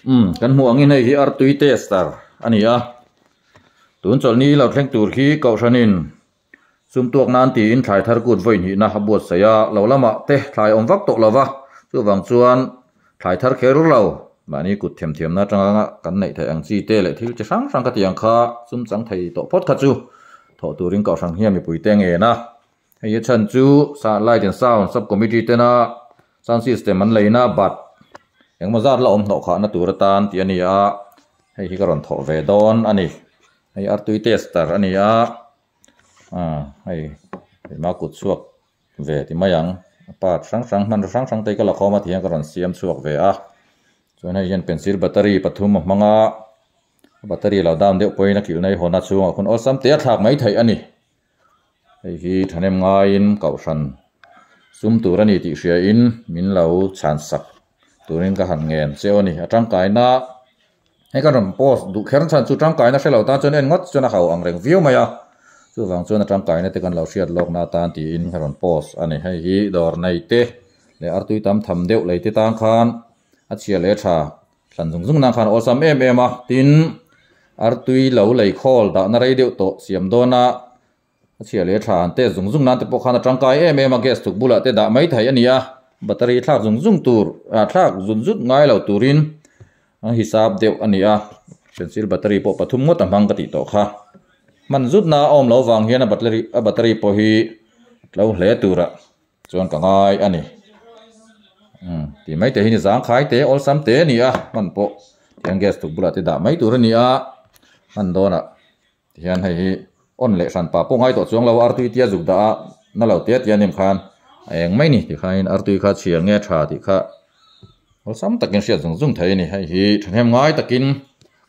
kan hmu angin hei hi artui tester ani a tun chol ni lo thleng tur khi ko thanin sum tuak nan ti in thlai thar kut voi ni na habuat saya lo lama te thlai om vak to lova chu wang chuan thlai thar kher lo mani kut them them na tanga kan nei thai ang chi te le thil chi sang sang ka tiang kha sum chang thei to pot kha chu tho turin ko sang hiam mi pui te nge na hei chan chu sa light and sound sub committee te na sound system an leina bat yang mazat la om no kha na turatan ti ani a hei hi karon tho ve don ani hei artui tester ani a hei ma kut chuak ve ti mayang pat sang sang man sang sang te ka la khoma thiang karon siam chuak ve a chuan hei yan pencil battery pathum manga battery lo down deuh poina kil nei hona chuang khun osam te thak mai thei ani hei hi thanem nga in kausan sum turani ti hria in min lo chan sak turin ka han ngen cheo ni atang kai na he ka ram post du kher chan chu tang kai na shelo ta chon en ngot chon a hau ang reng view maya chu wang chon atang kai na te kan lo hriat lok na tan ti in karon post ani hei hi dor nei te le artui tam tham deuh lei te tang khan a chia le tha tlan zung zung na khan osam em em a tin artui lo lei khol da na rei deuh to siam dona a chia le tha an te zung zung na te po khan atang kai em em a gas tuk bula te da mai thai ania battery thak zung zung tur thak zun zut ngai lo turin hisab deuh ania pencil battery po pathum ngot amang ka ti to kha man zut na om lo wang hian a battery po hi lo hle tura chuan ka ngai ani ti mai te hi ni zang khai te ol sam te ni a man po tiang gas tuk bula te da mai tur ani a man dona hian hei hi on le san pa po ngai to chuang lo artui tia zuk da na lo te tian nim khan eng mai ni ti khain artui kha chiang nge tha ti kha ol sam takin sia zung zung thei ni hei hi thanem ngai takin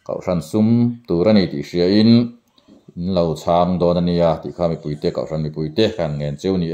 kau san sum turani ti hria in lo chang don ania ti kha mi puite kau san mi puite kan ngen cheu ni